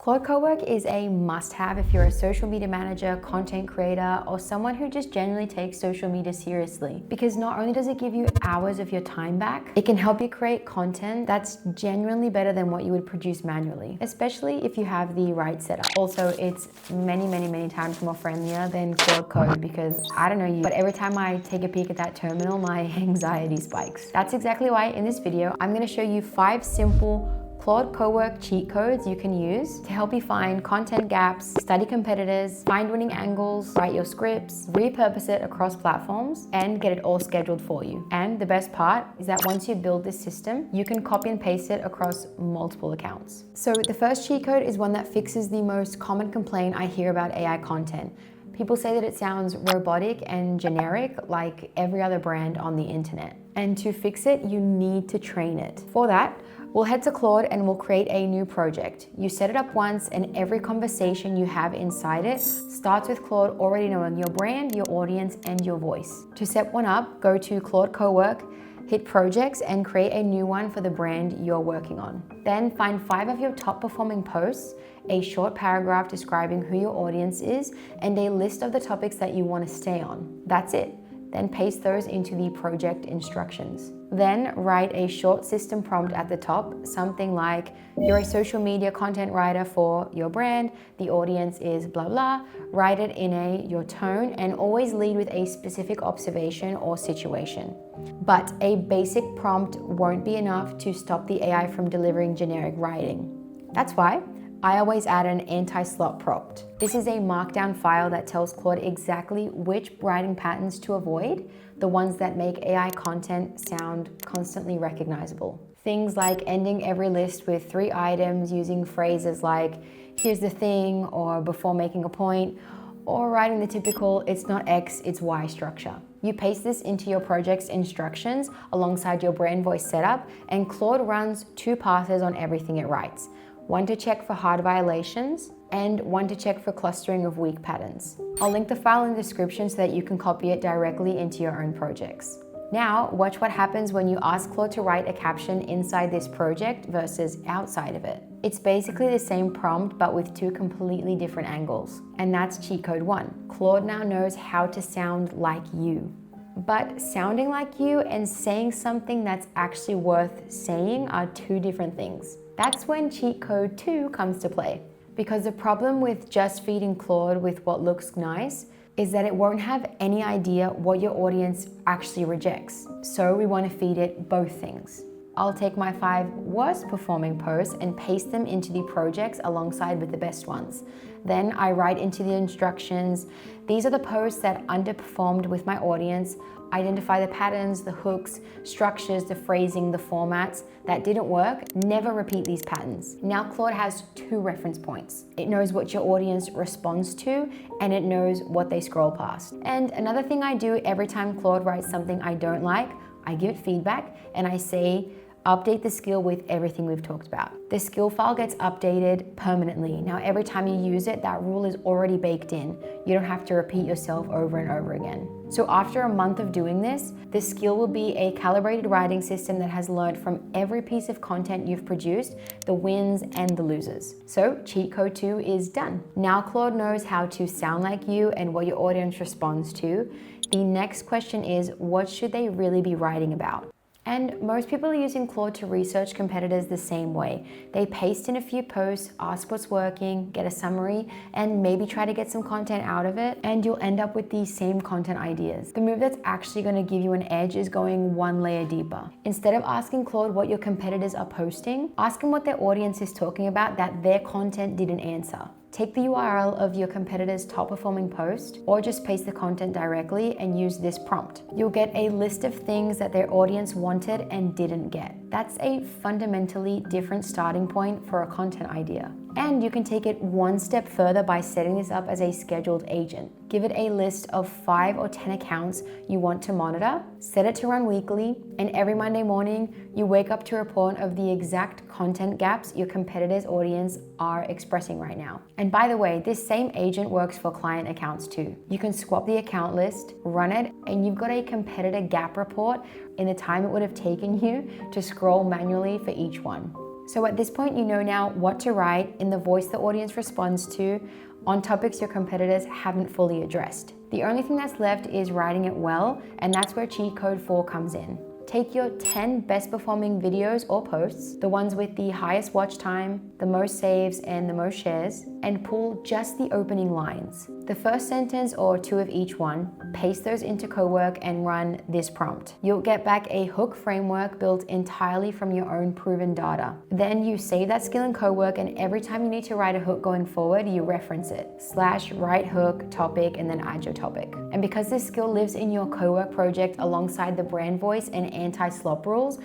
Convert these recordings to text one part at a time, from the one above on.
Claude Cowork is a must-have if you're a social media manager, content creator, or someone who just genuinely takes social media seriously. Because not only does it give you hours of your time back, it can help you create content that's genuinely better than what you would produce manually, especially if you have the right setup. Also, it's many times more friendlier than Claude Code because I don't know you, but every time I take a peek at that terminal, my anxiety spikes. That's exactly why in this video, I'm gonna show you 5 simple Claude Cowork cheat codes you can use to help you find content gaps, study competitors, find winning angles, write your scripts, repurpose it across platforms, and get it all scheduled for you. And the best part is that once you build this system, you can copy and paste it across multiple accounts. So the first cheat code is one that fixes the most common complaint I hear about AI content. People say that it sounds robotic and generic like every other brand on the internet. And to fix it, you need to train it. For that, we'll head to Claude and we'll create a new project. You set it up once and every conversation you have inside it starts with Claude already knowing your brand, your audience, and your voice. To set one up, go to Claude Cowork, hit projects and create a new one for the brand you're working on. Then find 5 of your top performing posts, a short paragraph describing who your audience is, and a list of the topics that you want to stay on. That's it. Then paste those into the project instructions. Then write a short system prompt at the top, something like, you're a social media content writer for your brand, the audience is blah blah. Write it in your tone and always lead with a specific observation or situation. But a basic prompt won't be enough to stop the AI from delivering generic writing. That's why I always add an anti-slop prompt. This is a markdown file that tells Claude exactly which writing patterns to avoid, the ones that make AI content sound constantly recognizable. Things like ending every list with 3 items using phrases like, here's the thing, or before making a point, or writing the typical, it's not X, it's Y structure. You paste this into your project's instructions alongside your brand voice setup, and Claude runs 2 passes on everything it writes. One to check for hard violations, and one to check for clustering of weak patterns. I'll link the file in the description so that you can copy it directly into your own projects. Now, watch what happens when you ask Claude to write a caption inside this project versus outside of it. It's basically the same prompt, but with 2 completely different angles. And that's cheat code 1. Claude now knows how to sound like you. But sounding like you and saying something that's actually worth saying are 2 different things. That's when cheat code 2 comes to play. Because the problem with just feeding Claude with what looks nice is that it won't have any idea what your audience actually rejects. So we want to feed it both things. I'll take my 5 worst performing posts and paste them into the projects alongside with the best ones. Then I write into the instructions, these are the posts that underperformed with my audience. Identify the patterns, the hooks, structures, the phrasing, the formats that didn't work. Never repeat these patterns. Now Claude has 2 reference points. It knows what your audience responds to and it knows what they scroll past. And another thing I do every time Claude writes something I don't like, I give it feedback and I say, update the skill with everything we've talked about. The skill file gets updated permanently. Now, every time you use it, that rule is already baked in. You don't have to repeat yourself over and over again. So after a month of doing this, the skill will be a calibrated writing system that has learned from every piece of content you've produced, the wins and the losers. So cheat code 2 is done. Now Claude knows how to sound like you and what your audience responds to. The next question is, what should they really be writing about? And most people are using Claude to research competitors the same way. They paste in a few posts, ask what's working, get a summary, and maybe try to get some content out of it, and you'll end up with these same content ideas. The move that's actually going to give you an edge is going 1 layer deeper. Instead of asking Claude what your competitors are posting, ask them what their audience is talking about that their content didn't answer. Take the URL of your competitor's top performing post or just paste the content directly and use this prompt. You'll get a list of things that their audience wanted and didn't get. That's a fundamentally different starting point for a content idea. And you can take it 1 step further by setting this up as a scheduled agent. Give it a list of 5 or 10 accounts you want to monitor, set it to run weekly, and every Monday morning, you wake up to a report of the exact content gaps your competitor's audience are expressing right now. And by the way, this same agent works for client accounts too. You can swap the account list, run it, and you've got a competitor gap report in the time it would have taken you to scroll manually for each one. So at this point, you know now what to write in the voice the audience responds to on topics your competitors haven't fully addressed. The only thing that's left is writing it well, and that's where cheat code 4 comes in. Take your 10 best performing videos or posts, the ones with the highest watch time, the most saves, and the most shares, and pull just the opening lines. The first sentence or 2 of each one, paste those into Cowork and run this prompt. You'll get back a hook framework built entirely from your own proven data. Then you save that skill in Cowork, and every time you need to write a hook going forward, you reference it. /write hook topic and then add your topic. And because this skill lives in your Cowork project alongside the brand voice and anti-slop rules,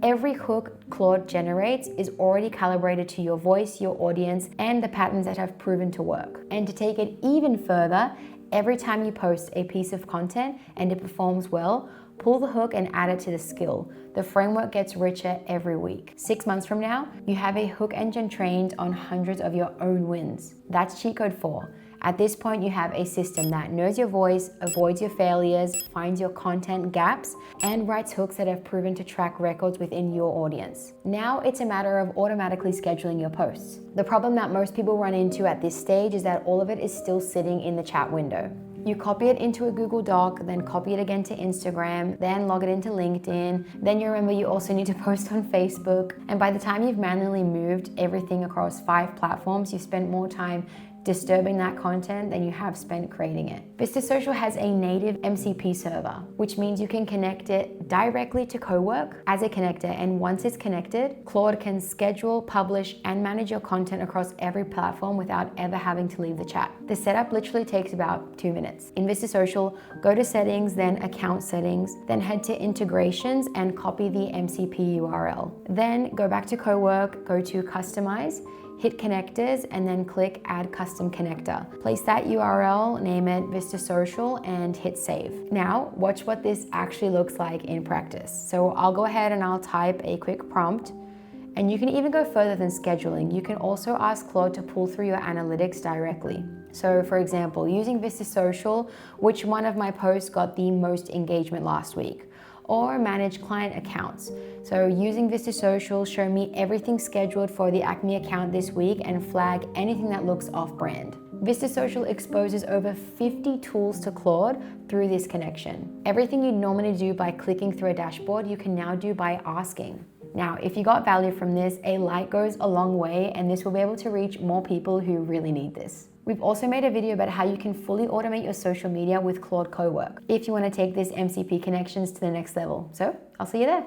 every hook Claude generates is already calibrated to your voice, your audience, and the patterns that have proven to work. And to take it even further, every time you post a piece of content and it performs well, pull the hook and add it to the skill. The framework gets richer every week. 6 months from now, you have a hook engine trained on hundreds of your own wins. That's cheat code 4. At this point, you have a system that knows your voice, avoids your failures, finds your content gaps, and writes hooks that have proven to track records within your audience. Now it's a matter of automatically scheduling your posts. The problem that most people run into at this stage is that all of it is still sitting in the chat window. You copy it into a Google Doc, then copy it again to Instagram, then log it into LinkedIn. Then you remember you also need to post on Facebook. And by the time you've manually moved everything across 5 platforms, you've spent more time disturbing that content than you have spent creating it. Vista Social has a native MCP server, which means you can connect it directly to Cowork as a connector. And once it's connected, Claude can schedule, publish, and manage your content across every platform without ever having to leave the chat. The setup literally takes about 2 minutes. In Vista Social, go to settings, then account settings, then head to integrations and copy the MCP URL. Then go back to Cowork, go to customize, hit connectors, and then click add custom connector. Place that URL, name it Vista Social, and hit save. Now watch what this actually looks like in practice. So I'll go ahead and I'll type a quick prompt, and you can even go further than scheduling. You can also ask Claude to pull through your analytics directly. So for example, using Vista Social, which one of my posts got the most engagement last week? Or manage client accounts. So using Vista Social, show me everything scheduled for the Acme account this week and flag anything that looks off-brand. Vista Social exposes over 50 tools to Claude through this connection. Everything you'd normally do by clicking through a dashboard, you can now do by asking. Now, if you got value from this, a like goes a long way, and this will be able to reach more people who really need this. We've also made a video about how you can fully automate your social media with Claude Cowork if you want to take this MCP connections to the next level. So I'll see you there.